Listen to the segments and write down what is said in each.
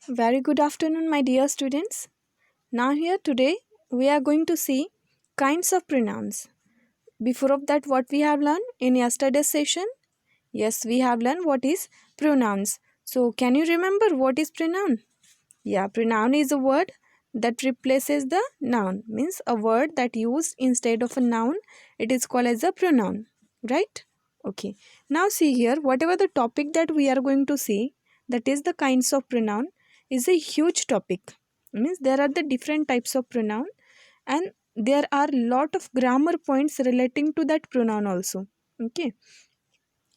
Very good afternoon, my dear students. Now, here today we are going to see kinds of pronouns. Before of that, what we have learned in yesterday's session? Yes, we have learned what is pronouns. So, can you remember what is pronoun? Yeah, pronoun is a word that replaces the noun. Means a word that used instead of a noun. It is called as a pronoun. Right? Okay. Now see here, whatever the topic that we are going to see, that is the kinds of pronoun, is a huge topic. Means there are the different types of pronoun and there are lot of grammar points relating to that pronoun also. Okay.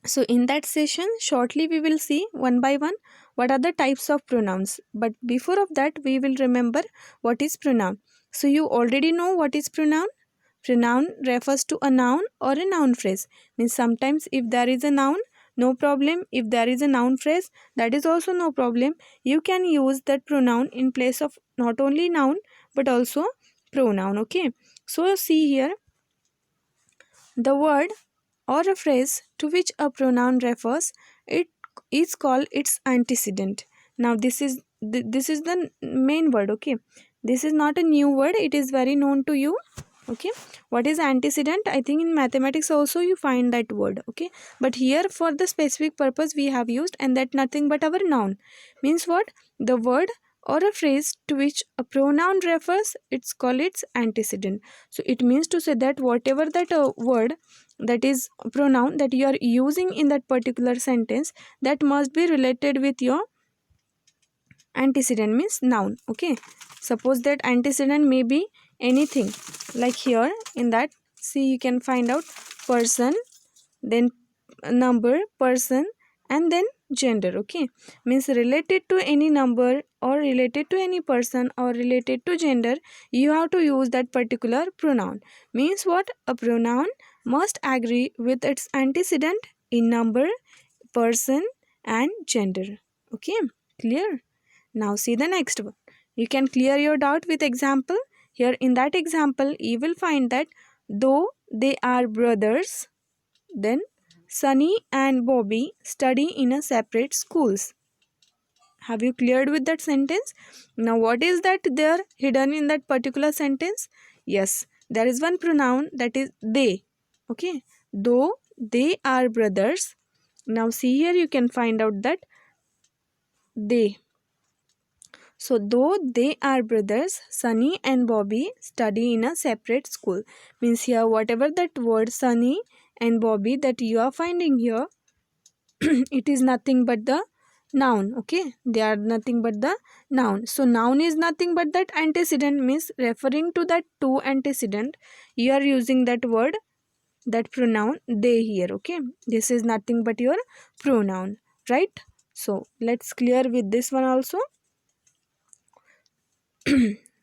So in that session, shortly we will see one by one what are the types of pronouns. But before of that, we will remember what is pronoun. So you already know what is pronoun. Pronoun refers to a noun or a noun phrase. Means sometimes if there is a noun, no problem. If there is a noun phrase, that is also no problem. You can use that pronoun in place of not only noun but also pronoun. Okay. So see here, the word or a phrase to which a pronoun refers, it is called its antecedent. Now this is the main word. Okay, this is not a new word, it is very known to you. Okay, what is antecedent? I think in mathematics also you find that word. Okay, but here for the specific purpose we have used, and that nothing but our noun. Means what? The word or a phrase to which a pronoun refers, it's called its antecedent. So it means to say that whatever that word, that is pronoun that you are using in that particular sentence, that must be related with your antecedent, means noun. Okay, suppose that antecedent may be anything, like here in that, see, you can find out person, then number, person, and then gender. Okay, means related to any number or related to any person or related to gender, you have to use that particular pronoun. Means what? A pronoun must agree with its antecedent in number, person, and gender. Okay, clear? Now see the next one. You can clear your doubt with example. Here in that example, you will find that though they are brothers, then Sunny and Bobby study in a separate schools. Have you cleared with that sentence? Now what is that there hidden in that particular sentence? Yes, there is one pronoun, that is they. Okay, though they are brothers. Now see here, you can find out that they. So, though they are brothers, Sunny and Bobby study in a separate school. Means here, whatever that word Sunny and Bobby that you are finding here, it is nothing but the noun. Okay, they are nothing but the noun. So, noun is nothing but that antecedent, means referring to that two antecedent. You are using that word, that pronoun they here. Okay, this is nothing but your pronoun, right? So, let's clear with this one also.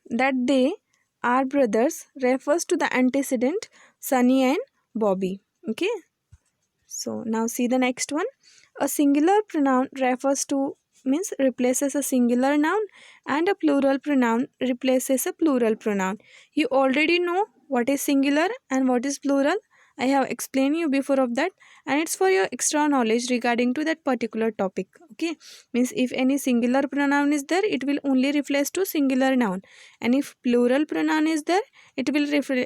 That they are brothers refers to the antecedent Sunny and Bobby. Okay. So now see the next one. A singular pronoun refers to, means replaces a singular noun, and a plural pronoun replaces a plural pronoun. You already know what is singular and what is plural. I have explained you before of that, and it's for your extra knowledge regarding to that particular topic. Okay, means if any singular pronoun is there, it will only replace to singular noun, and if plural pronoun is there, it will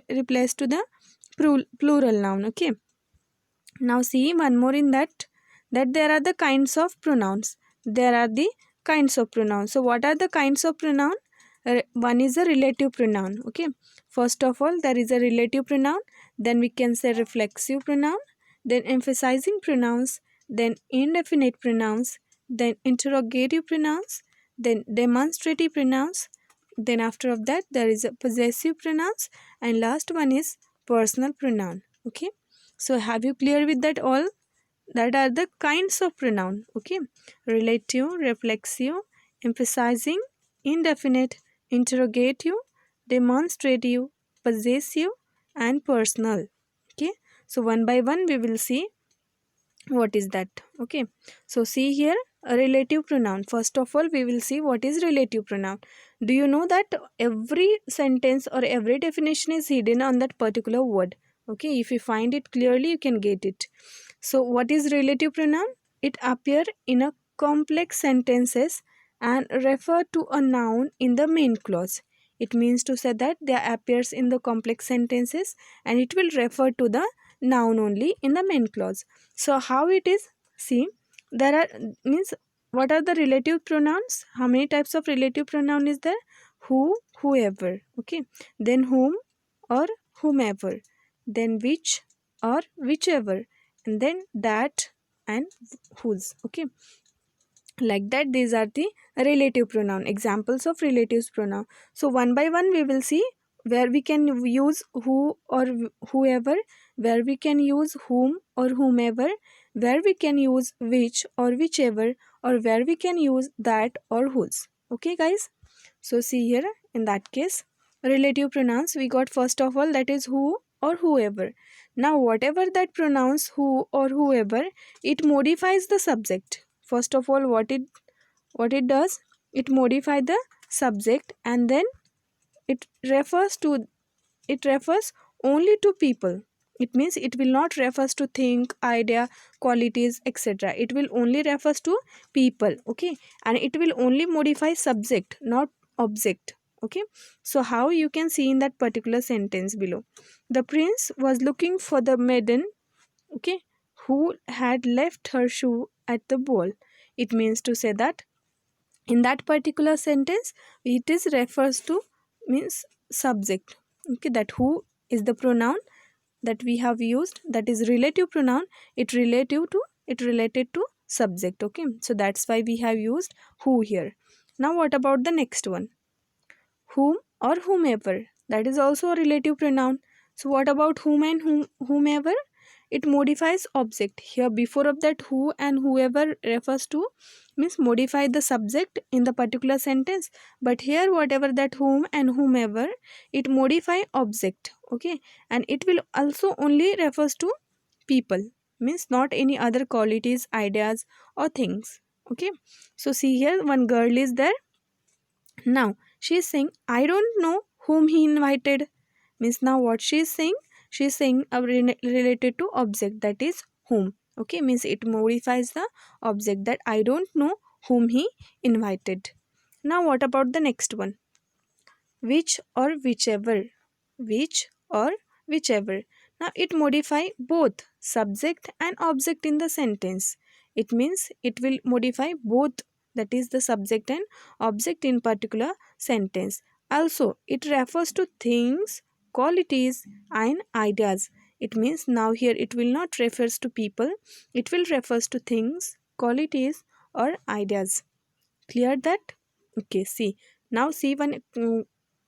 replace to the plural noun. Okay, now see one more in that, that there are the kinds of pronouns. There are the kinds of pronouns. So what are the kinds of pronoun? One is a relative pronoun. Okay, first of all there is a relative pronoun, then we can say reflexive pronoun, then emphasizing pronouns, then indefinite pronouns, then interrogative pronouns, then demonstrative pronouns, then after of that there is a possessive pronouns, and last one is personal pronoun. Okay, so have you clear with that all? That are the kinds of pronoun. Okay, relative, reflexive, emphasizing, indefinite, interrogative, demonstrative, possessive, and personal. Okay, so one by one we will see what is that. Okay, so see here, a relative pronoun. First of all we will see what is relative pronoun. Do you know that every sentence or every definition is hidden on that particular word? Okay, if you find it clearly you can get it. So what is relative pronoun? It appear in a complex sentences and refer to a noun in the main clause. It means to say that they appears in the complex sentences and it will refer to the noun only in the main clause. So how it is? See, there are means what are the relative pronouns? How many types of relative pronoun is there? Who, whoever, okay. Then whom or whomever. Then which or whichever. And then that and whose, okay. Like that, these are the relative pronoun, examples of relative pronoun. So one by one we will see where we can use who or whoever, where we can use whom or whomever, where we can use which or whichever, or where we can use that or whose. Okay guys, so see here, in that case, relative pronouns we got first of all, that is who or whoever. Now whatever that pronouns who or whoever, it modifies the subject. First of all, what it does, it modify the subject, and then it refers to, it refers only to people. It means it will not refers to think, idea, qualities, etc. It will only refers to people, okay. And it will only modify subject, not object, okay. So how you can see in that particular sentence below, the prince was looking for the maiden, okay, who had left her shoe at the ball. It means to say that in that particular sentence it is refers to means subject, okay. That who is the pronoun that we have used, that is relative pronoun. It related to subject, okay. So that's why we have used who here. Now what about the next one, whom or whomever? That is also a relative pronoun. So what about whom and whomever? It modifies object. Here before of that who and whoever refers to means modify the subject in the particular sentence, but here whatever that whom and whomever, it modify object, okay. And it will also only refers to people, means not any other qualities, ideas or things, okay. So see here, one girl is there. Now she is saying, I don't know whom he invited. Means now what she is saying? She is saying related to object, that is whom. Okay, means it modifies the object, that I don't know whom he invited. Now what about the next one? Which or whichever. Which or whichever. Now it modify both subject and object in the sentence. It means it will modify both, that is the subject and object in particular sentence. Also it refers to things, qualities and ideas. It means now here it will not refers to people, it will refers to things, qualities or ideas. Clear that? Okay, see, now see one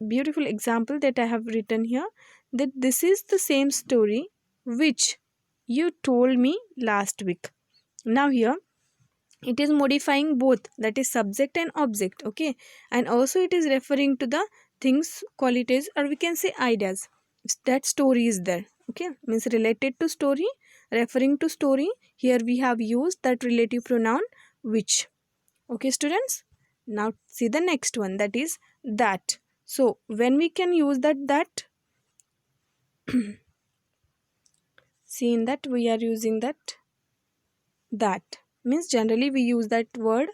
beautiful example that I have written here, that this is the same story which you told me last week. Now here it is modifying both, that is subject and object, okay. And also it is referring to the things, qualities, or we can say ideas. That story is there, okay, means related to story, referring to story. Here we have used that relative pronoun which. Okay students, now see the next one, that is that. So when we can use that see, in that we are using that means generally we use that word,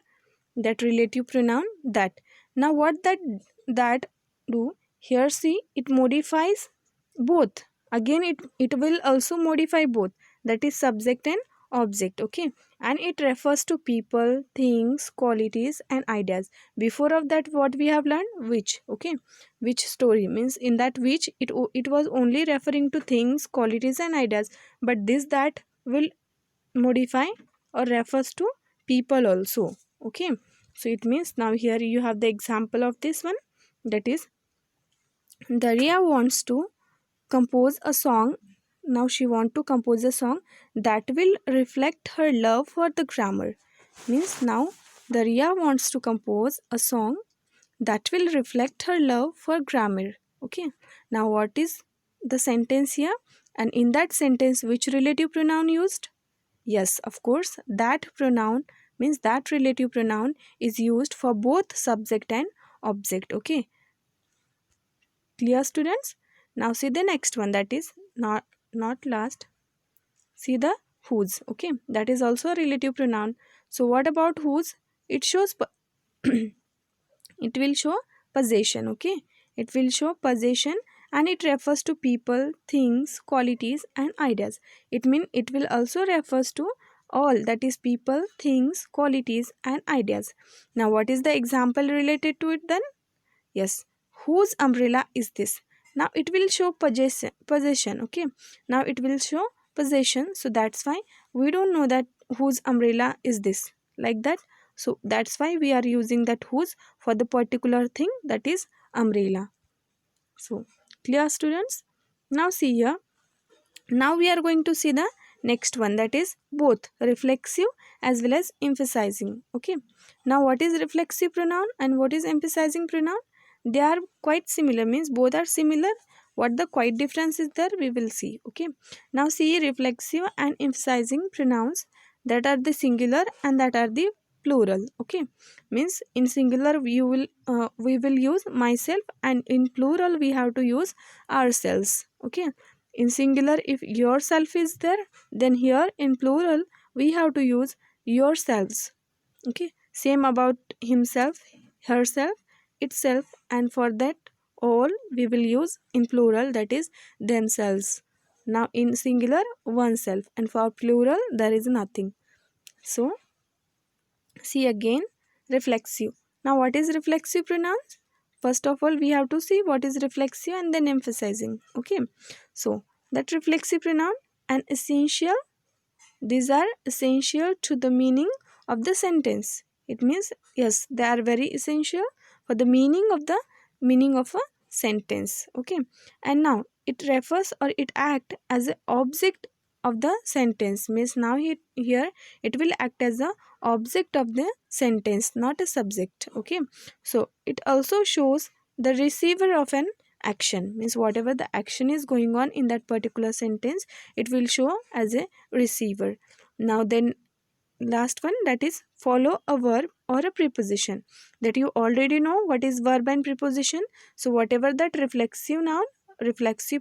that relative pronoun that. Now what that do here, see, it modifies both. Again it will also modify both, that is subject and object, okay. And it refers to people, things, qualities and ideas. Before of that what we have learned, which, okay. Which story means in that which it was only referring to things, qualities and ideas, but this that will modify or refers to people also, okay. So it means now here you have the example of this one, that is Daria wants to compose a song. Now she want to compose a song that will reflect her love for the grammar. Means now Daria wants to compose a song that will reflect her love for grammar, okay. Now what is the sentence here, and in that sentence which relative pronoun used? Yes, of course, that pronoun means that relative pronoun is used for both subject and object, okay. Clear students? Now see the next one, that is not last. See the whose, okay. That is also a relative pronoun. So what about whose? It shows it will show possession. Okay, it will show possession, and it refers to people, things, qualities and ideas. It means it will also refers to all, that is people, things, qualities and ideas. Now what is the example related to it then? Yes, whose umbrella is this? Now it will show possession. Okay, now it will show possession, so that's why we don't know that whose umbrella is this, like that. So that's why we are using that whose for the particular thing, that is umbrella. So clear students? Now see here, now we are going to see the next one, that is both reflexive as well as emphasizing. Okay, now what is reflexive pronoun and what is emphasizing pronoun? They are quite similar, means both are similar. What the quite difference is there, we will see. Okay, now see reflexive and emphasizing pronouns, that are the singular and that are the plural. Okay, means in singular we will use myself, and in plural we have to use ourselves. Okay, in singular if yourself is there, then here in plural we have to use yourselves. Okay, same about himself, herself, itself, and for that all we will use in plural, that is themselves. Now in singular oneself, and for plural there is nothing. So see again, reflexive. Now what is reflexive pronouns? First of all we have to see what is reflexive and then emphasizing. Okay, so that reflexive pronoun and essential, these are essential to the meaning of the sentence. It means yes, they are very essential for the meaning of a sentence. Okay, and now it refers or it act as an object of the sentence, means now here it will act as a object of the sentence, not a subject. Okay, so it also shows the receiver of an action, means whatever the action is going on in that particular sentence, it will show as a receiver. Now then last one, that is follow a verb or a preposition, that you already know what is verb and preposition. So whatever that reflexive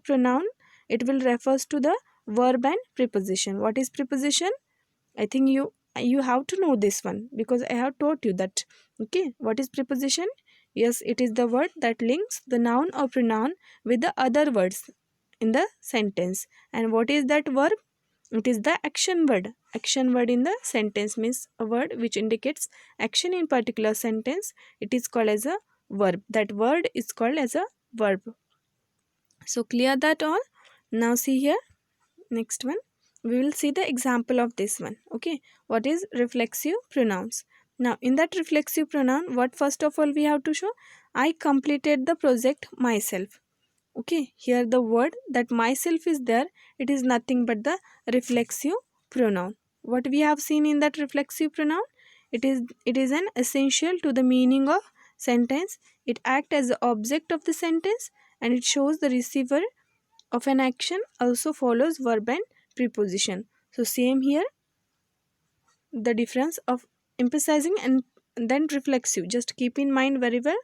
pronoun, it will refers to the verb and preposition. What is preposition? I think you have to know this one because I have taught you that. Okay, what is preposition? Yes, it is the word that links the noun or pronoun with the other words in the sentence. And what is that verb? It is the action word. Action word in the sentence means a word which indicates action in particular sentence. It is called as a verb. That word is called as a verb. So clear that all? Now see here, next one. We will see the example of this one. Okay, what is reflexive pronouns? Now in that reflexive pronoun, what first of all we have to show? I completed the project myself. Okay, here the word that myself is there, it is nothing but the reflexive pronoun. What we have seen in that reflexive pronoun, it is an essential to the meaning of sentence. It acts as the object of the sentence, and it shows the receiver of an action, also follows verb and preposition. So same here, the difference of emphasizing and then reflexive, just keep in mind very well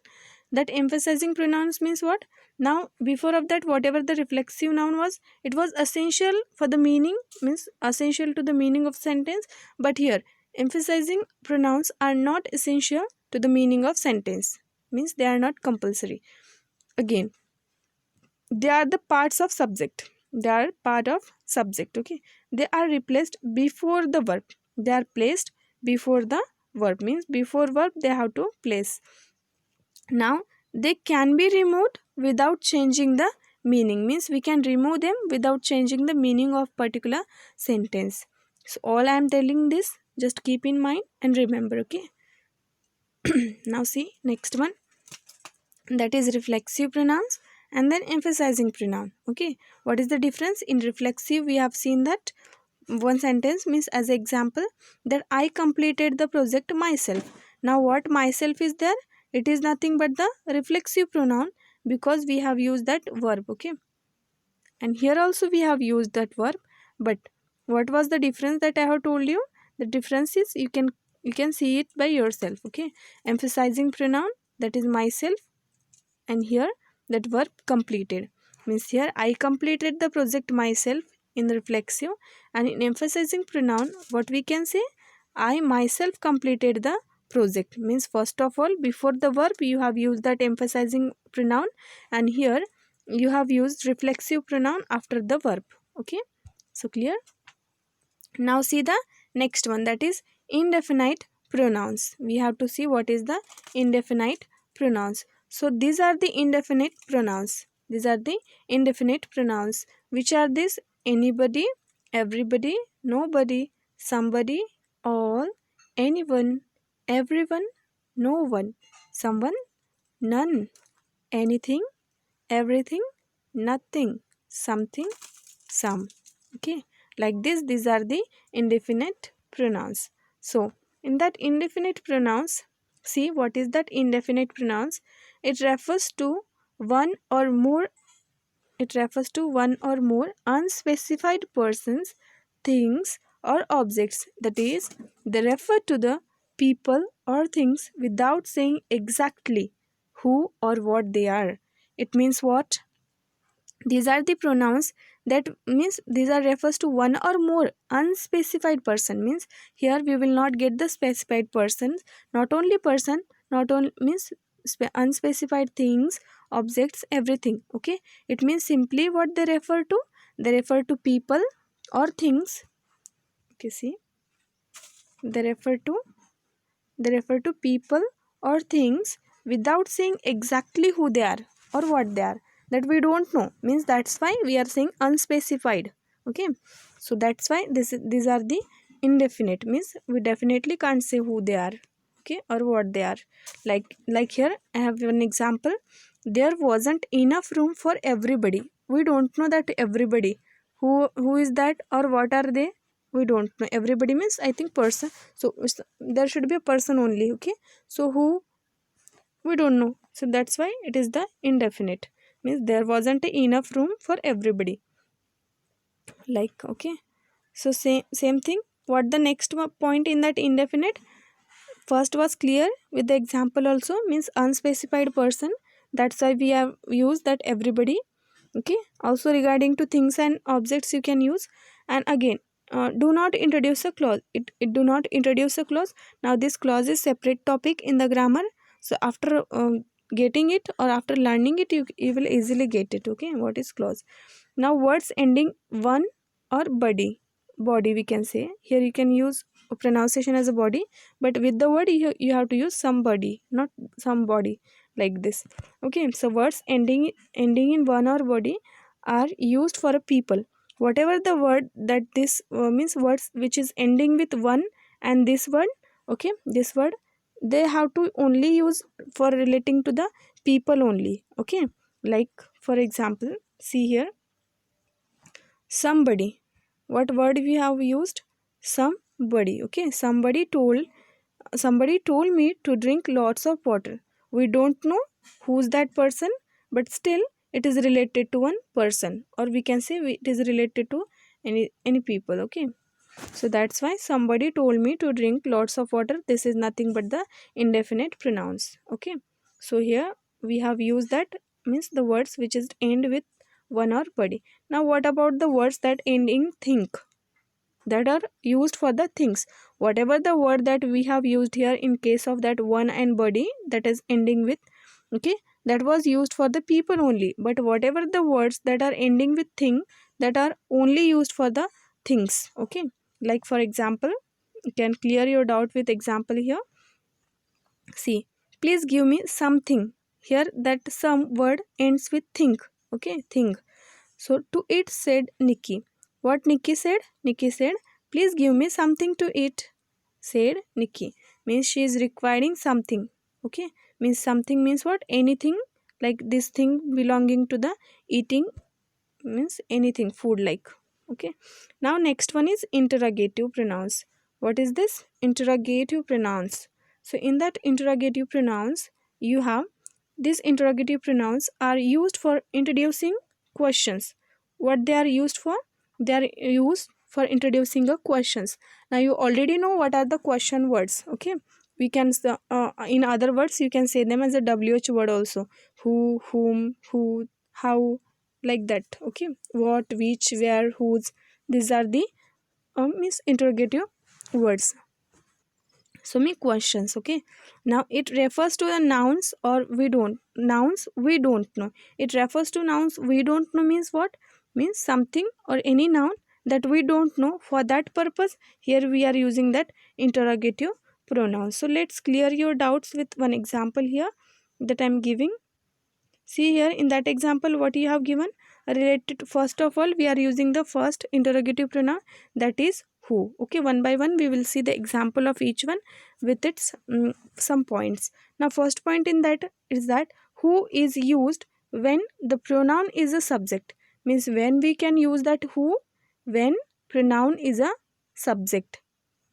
that emphasizing pronouns means what? Now before of that, whatever the reflexive noun was, it was essential for the meaning, means essential to the meaning of sentence. But here emphasizing pronouns are not essential to the meaning of sentence, means they are not compulsory. Again, they are the parts of subject, they are part of subject. Okay, they are replaced before the verb, they are placed before the verb, means before verb they have to place. Now they can be removed without changing the meaning, means we can remove them without changing the meaning of particular sentence. So all I am telling this, just keep in mind and remember. Okay, now see next one, that is reflexive pronouns and then emphasizing pronoun. Okay, what is the difference? In reflexive we have seen that one sentence means, as example, that I completed the project myself. Now what myself is there? It is nothing but the reflexive pronoun because we have used that verb. Okay, and here also we have used that verb. But what was the difference that I have told you? The difference is you can see it by yourself. Okay, emphasizing pronoun, that is myself, and here that verb completed, means here I completed the project myself in reflexive, and in emphasizing pronoun what we can say? I myself completed the project. Means first of all, before the verb you have used that emphasizing pronoun, and here you have used reflexive pronoun after the verb. Okay, so clear? Now see the next one, that is indefinite pronouns. We have to see what is the indefinite pronouns. So these are the indefinite pronouns. These are the indefinite pronouns. Which are these? Anybody, everybody, nobody, somebody, all, anyone, everyone, no one, someone, none, anything, everything, nothing, something, some. Okay, like this, these are the indefinite pronouns. So in that indefinite pronouns, see what is that indefinite pronouns. It refers to one or more, it refers to one or more unspecified persons, things, or objects. That is, they refer to the people or things without saying exactly who or what they are. It means what? These are the pronouns, that means these are refers to one or more unspecified person. Means here we will not get the specified person, not only person, not only means unspecified things, objects, everything. Okay, it means simply what they refer to, they refer to people or things. Okay, see, they refer to, they refer to people or things without saying exactly who they are or what they are. That we don't know. Means that's why we are saying unspecified. Okay. So that's why these are the indefinite. Means we definitely can't say who they are. Okay, or what they are. Like here I have an example. There wasn't enough room for everybody. We don't know that everybody. Who is that or what are they? We don't know. Everybody means I think person, so there should be a person only. Okay, so who, we don't know, so that's why it is the indefinite. Means there wasn't enough room for everybody. Like, okay, so same thing. What the next point in that indefinite? First was clear with the example also, means unspecified person. That's why we have used that everybody. Okay, also regarding to things and objects you can use. And again, do not introduce a clause. It do not introduce a clause. Now this clause is separate topic in the grammar. So after getting it or after learning it, you will easily get it. Okay, what is clause? Now words ending one or body we can say. Here you can use pronunciation as a body, but with the word you have to use somebody, not somebody, like this. Okay, so words ending in one or body are used for a people. Whatever the word that this means words which is ending with one and this word, okay, this word, they have to only use for relating to the people only. Okay, like for example, see here, somebody, what word we have used? Somebody. Okay, somebody told me to drink lots of water. We don't know who's that person, but still it is related to one person, or we can say it is related to any people. Okay, so that's why somebody told me to drink lots of water. This is nothing but the indefinite pronouns. Okay, so here we have used that, means the words which is end with one or body. Now what about the words that end in think, that are used for the things? Whatever the word that we have used here in case of that one and body, that is ending with, okay, that was used for the people only. But whatever the words that are ending with thing, that are only used for the things. Okay, like for example, you can clear your doubt with example here. See, please give me something. Here that some word ends with think. Okay, think. So to it said Nikki. What Nikki said? Nikki said, please give me something to eat. Said Nikki. Means she is requiring something. Okay. Means something means what? Anything. Like this thing belonging to the eating, means anything, food like. Okay. Now next one is interrogative pronouns. What is this? Interrogative pronouns. So in that interrogative pronouns, you have these interrogative pronouns are used for introducing questions. What they are used for? They are used for introducing a questions. Now you already know what are the question words. Okay, we can in other words you can say them as a WH word also. Who, whom, who, how, like that. Okay, what, which, where, whose, these are the means interrogative words. so me questions. Okay, now it refers to the nouns or nouns we don't know. It refers to nouns we don't know means what? Means something or any noun that we don't know. For that purpose here we are using that interrogative pronoun. So let's clear your doubts with one example here that I am giving. See here in that example what you have given related to, first of all we are using the first interrogative pronoun, that is who. Okay, one by one we will see the example of each one with its some points. Now first point in that is that who is used when the pronoun is a subject. Means when we can use that who, when pronoun is a subject.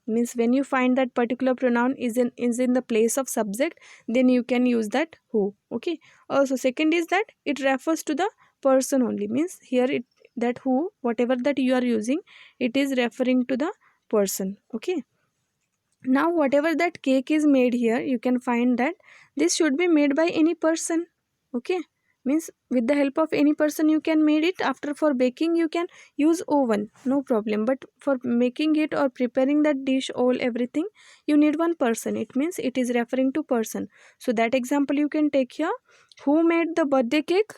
Means when you find that particular pronoun is in the place of subject, then you can use that who. Okay, also second is that it refers to the person only. Means here it, that who, whatever that you are using, it is referring to the person. Okay, now whatever that cake is made here, you can find that this should be made by any person. Okay, means with the help of any person you can made it. After for baking you can use oven, no problem, but for making it or preparing that dish, all everything, you need one person. It means it is referring to person. So that example you can take here. Who made the birthday cake?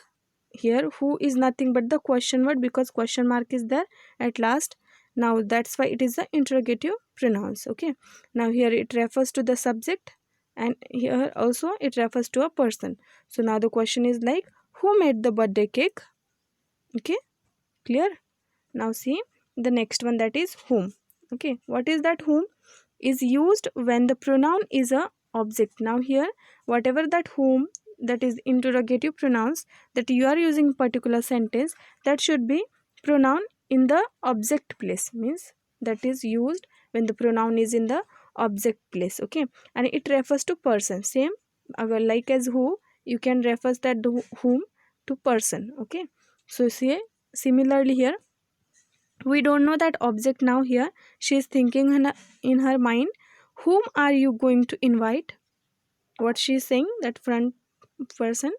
Here who is nothing but the question word, because question mark is there at last. Now that's why it is the interrogative pronouns. Okay, now here it refers to the subject and here also it refers to a person. So now the question is like, who made the birthday cake? Okay, clear? Now see the next one, that is whom. Okay, what is that whom? Is used when the pronoun is a object. Now here whatever that whom, that is interrogative pronouns that you are using particular sentence, that should be pronoun in the object place. Means that is used when the pronoun is in the object place. Okay, and it refers to person. Same like as who, you can refer that whom to person. Okay, so see similarly here we don't know that object. Now here she is thinking in her mind, whom are you going to invite? What she is saying, that front person,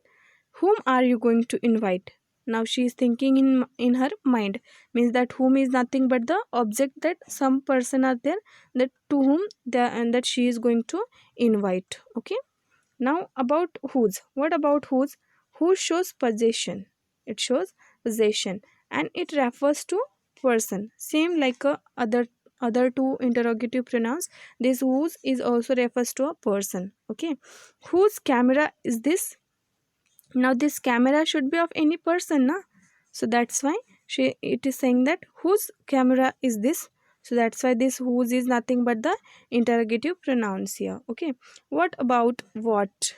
whom are you going to invite? Now she is thinking in her mind. Means that whom is nothing but the object, that some person are there, that to whom the and that she is going to invite. Okay, now about whose. What about whose? Who shows possession. It shows possession and it refers to person. Same like other two interrogative pronouns. This whose is also refers to a person. Okay, whose camera is this? Now this camera should be of any person, na? So that's why it is saying that whose camera is this. So that's why this whose is nothing but the interrogative pronouns here. Okay, what about what?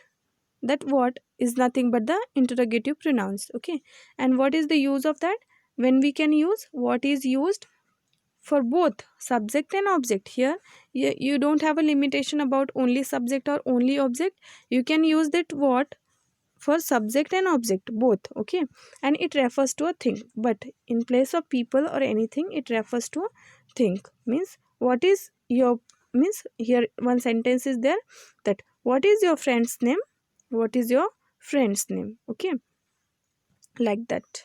That what is nothing but the interrogative pronouns. Okay, and what is the use of that? When we can use, what is used for both subject and object. Here you don't have a limitation about only subject or only object. You can use that what for subject and object both. Okay, and it refers to a thing, but in place of people or anything it refers to a thing. Means what is your, means here one sentence is there, that what is your friend's name? What is your friend's name? Okay, like that.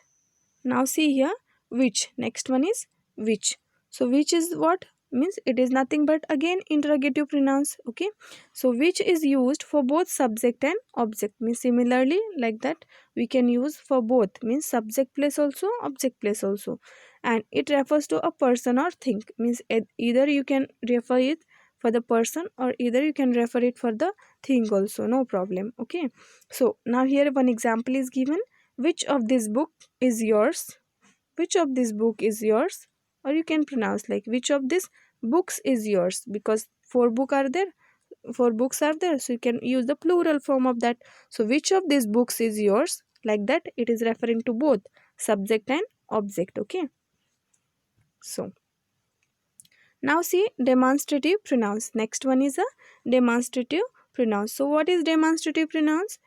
Now see here which. Next one is which. So which is what? Means it is nothing but again interrogative pronouns. Okay, so which is used for both subject and object. Means similarly like that we can use for both. Means subject place also, object place also, and it refers to a person or thing. Means either you can refer it for the person or either you can refer it for the thing also, no problem. Okay, so now here one example is given. Which of this book is yours? Which of this book is yours? Or you can pronounce like which of these books is yours, because four books are there, so you can use the plural form of that. So which of these books is yours? Like that it is referring to both subject and object. Okay, so now see demonstrative pronouns. Next one is a demonstrative pronouns. So what is demonstrative pronouns?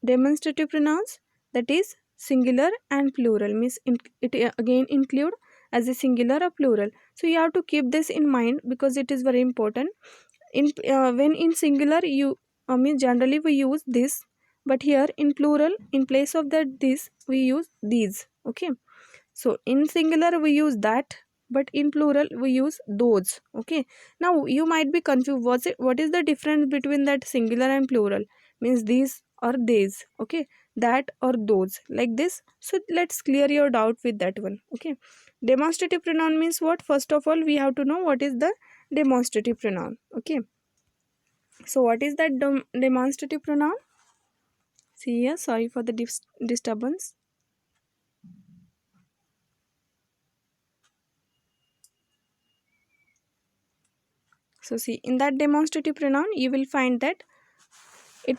Demonstrative pronouns, that is singular and plural. Means it again include as a singular or plural. So you have to keep this in mind because it is very important. In when in singular you mean generally we use this, but here in plural in place of that this we use these. Okay, so in singular we use that, but in plural we use those. Okay, now you might be confused, what is the difference between that singular and plural? Means these or these, okay, that or those, like this. So let's clear your doubt with that one. Okay, demonstrative pronoun means what? First of all we have to know what is the demonstrative pronoun. Okay, so what is that demonstrative pronoun? See here, sorry for the disturbance. So see, in that demonstrative pronoun you will find that it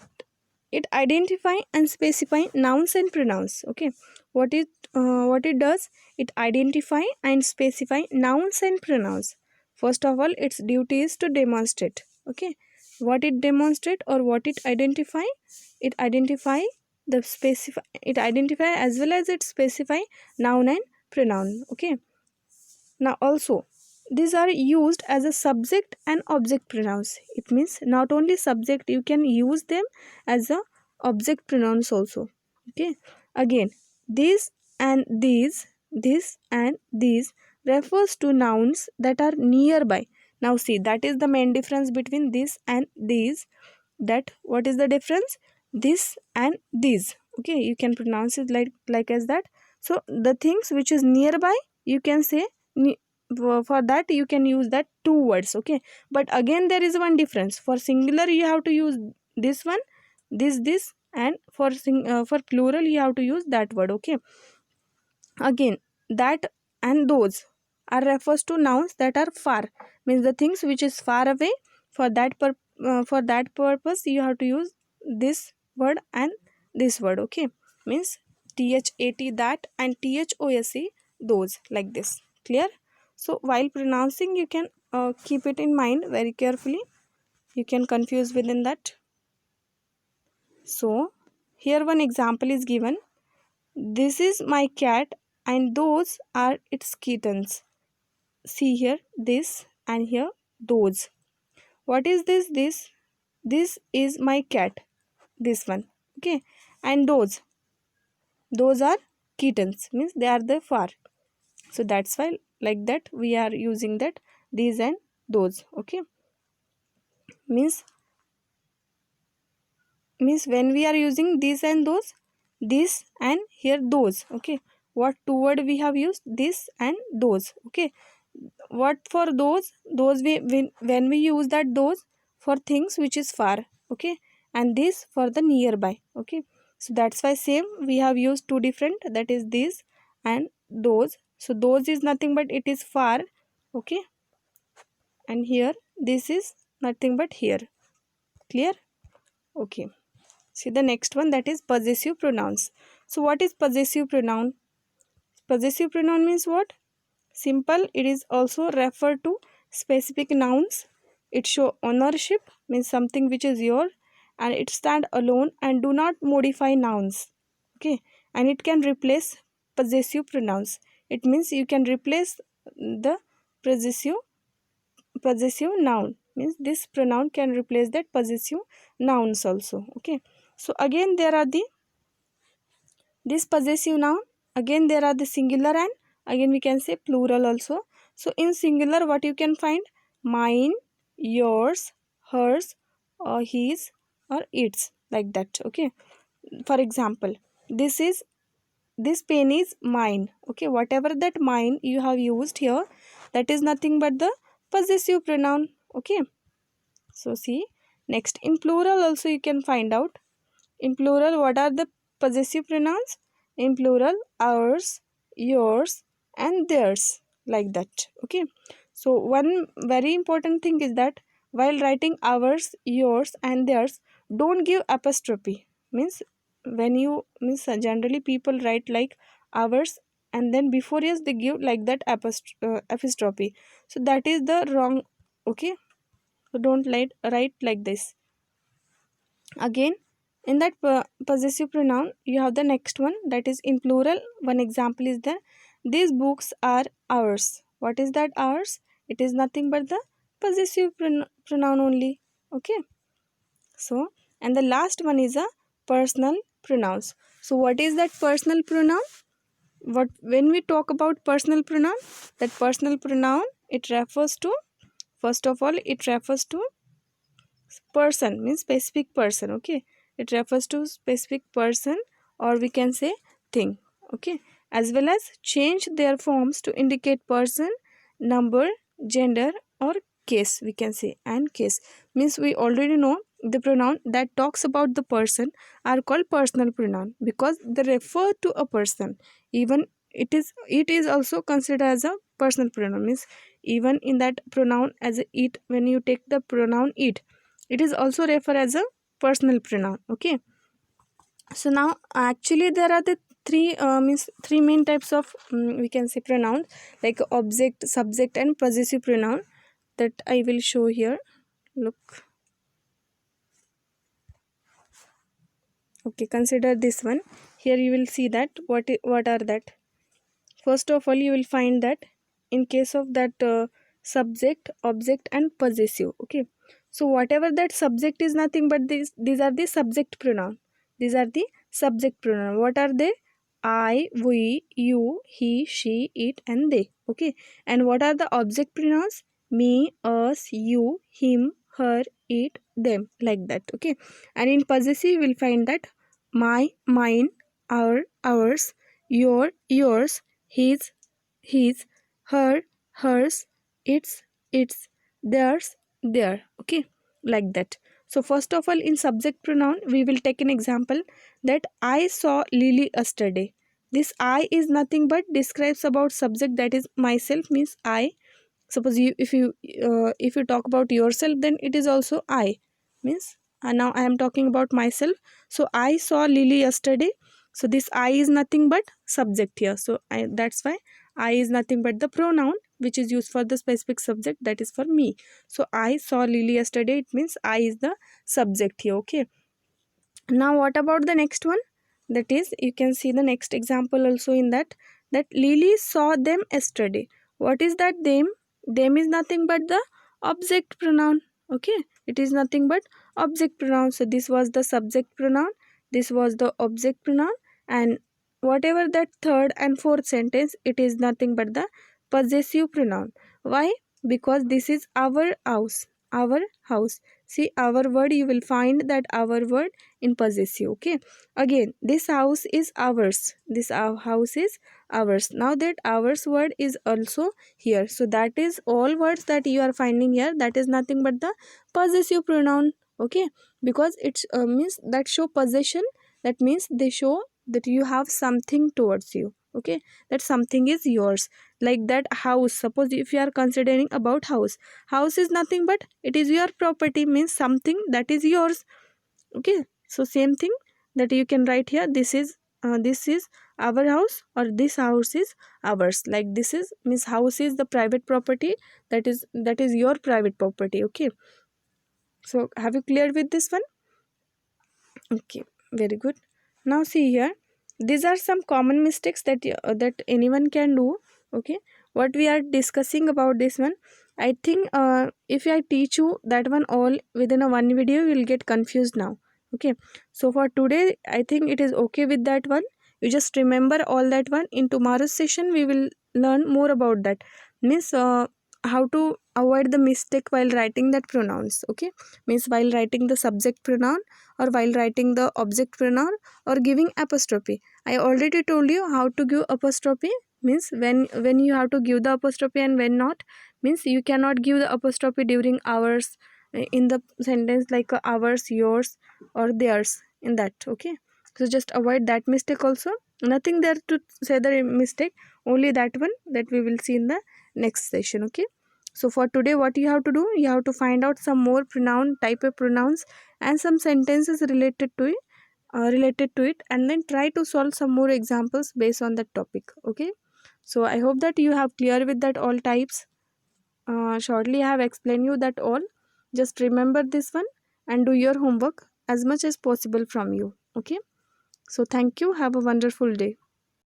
it identify and specify nouns and pronouns. Okay, what it does, it identify and specify nouns and pronouns. First of all, its duty is to demonstrate. Okay, what it demonstrate or what it identify, it identify the specify, it identify as well as it specify noun and pronoun. Okay, now also these are used as a subject and object pronouns. It means not only subject, you can use them as a object pronouns also. Okay, again, these and these, this and these refers to nouns that are nearby. Now see, that is the main difference between this and these. That what is the difference? This and these. Okay, you can pronounce it like as that. So the things which is nearby, you can say for that you can use that two words. Okay, but again there is one difference. For singular you have to use this one, this, and for plural you have to use that word. Okay, again, that and those are refers to nouns that are far, means the things which is far away. For that purpose you have to use this word and this word. Okay, means THAT, that, and THOSE, those, like this. Clear? So while pronouncing you can keep it in mind very carefully. You can confuse within that. So here one example is given. This is my cat and those are its kittens. See here, this, and here those. What is this? This is my cat. This one. Okay, and those are kittens. Means they are the far. So that's why like that we are using that these and those. Okay, means when we are using these and those, this and here those. Okay, what two word we have used? This and those. Okay, what for those when we use that those for things which is far. Okay, and this for the nearby. Okay, so that's why same we have used two different, that is this and those. So those is nothing but it is far. Okay, and here this is nothing but here. Clear? Okay, see the next one, that is possessive pronouns. So what is possessive pronoun? Possessive pronoun means what? Simple, it is also referred to specific nouns. It show ownership, means something which is your, and it stand alone and do not modify nouns. Okay, and it can replace possessive pronouns. It means you can replace the possessive noun. Means this pronoun can replace that possessive nouns also. Okay, so again there are this possessive noun, again there are the singular and again we can say plural also. So in singular what you can find? Mine, yours, hers, or his, or its, like that. Okay, for example, this pen is mine. Okay, whatever that mine you have used here, that is nothing but the possessive pronoun. Okay, so see, next in plural also you can find out. In plural, what are the possessive pronouns? In plural, ours, yours, and theirs, like that. Okay. So one very important thing is that while writing ours, yours, and theirs, don't give apostrophe. Means when you means generally people write like ours and then before yes they give like that apostrophe. So that is the wrong. Okay. So don't write like this. Again, in that possessive pronoun you have the next one, that is in plural. One example is there, these books are ours. What is that ours? It is nothing but the possessive pronoun only. Okay, so and the last one is a personal pronouns. So what is that personal pronoun? when we talk about personal pronoun, that personal pronoun, it refers to, first of all, it refers to person, means specific person. Okay, it refers to specific person, or we can say thing. Okay, as well as change their forms to indicate person, number, gender, or case, we can say. And case means we already know the pronoun that talks about the person are called personal pronoun because they refer to a person. Even it is also considered as a personal pronoun, means even in that pronoun as a it, when you take the pronoun it is also referred as a personal pronoun. Okay, so now actually there are the three main types of we can say pronouns, like object, subject, and possessive pronoun, that I will show here. Look. Okay, consider this one. Here you will see that what are that. First of all, you will find that in case of that subject, object, and possessive. Okay, so whatever that subject is nothing but these are the subject pronoun. These are the subject pronoun. What are they? I, we, you, he, she, it, and they. Okay, and what are the object pronouns? Me, us, you, him, her, it, them, like that. Okay, and in possessive you will find that my, mine, our, ours, your, yours, his, her, hers, its, theirs, their. Okay, like that. So first of all, in subject pronoun we will take an example that I saw Lily yesterday. This I is nothing but describes about subject, that is myself, means I. Suppose you, if you talk about yourself, then it is also I, means now I am talking about myself. So I saw Lily yesterday. So this I is nothing but subject here. So that's why I is nothing but the pronoun which is used for the specific subject, that is for me. So I saw Lily yesterday, it means I is the subject here. Okay, now what about the next one? That is, you can see the next example also in that, that Lily saw them yesterday. What is that them? Them is nothing but the object pronoun. Okay, it is nothing but object pronoun. So this was the subject pronoun, this was the object pronoun, and whatever that third and fourth sentence, it is nothing but the possessive pronoun. Why? Because this is our house, our house. See, our word, you will find that our word in possessive. Okay, again, this house is ours, this house is ours. Now that ours word is also here, so that is all words that you are finding here, that is nothing but the possessive pronoun. Okay, because it's means that show possession, that means they show that you have something towards you. Okay, that something is yours. Like that house, suppose if you are considering about house is nothing but it is your property, means something that is yours. Okay, so same thing that you can write here, this is our house, or this house is ours. Like this is means house is the private property, that is your private property. Okay, so have you cleared with this one? Okay, very good. Now see here, these are some common mistakes that anyone can do. Okay, what we are discussing about this one, I think if I teach you that one all within a one video, you will get confused now. Okay, so for today I think it is okay with that one. You just remember all that one. In tomorrow's session we will learn more about that, means how to avoid the mistake while writing that pronouns. Okay, means while writing the subject pronoun, or while writing the object pronoun, or giving apostrophe. I already told you how to give apostrophe, means when you have to give the apostrophe and when not, means you cannot give the apostrophe during ours in the sentence, like ours, yours, or theirs, in that. Okay, so just avoid that mistake also. Nothing there to say the mistake, only that one that we will see in the next session. Okay, so for today what you have to do, you have to find out some more pronoun type of pronouns and some sentences related to it, and then try to solve some more examples based on that topic. Okay, so I hope that you have clear with that all types. Shortly I have explained you that all. Just remember this one and do your homework as much as possible from you. Okay, so thank you, have a wonderful day.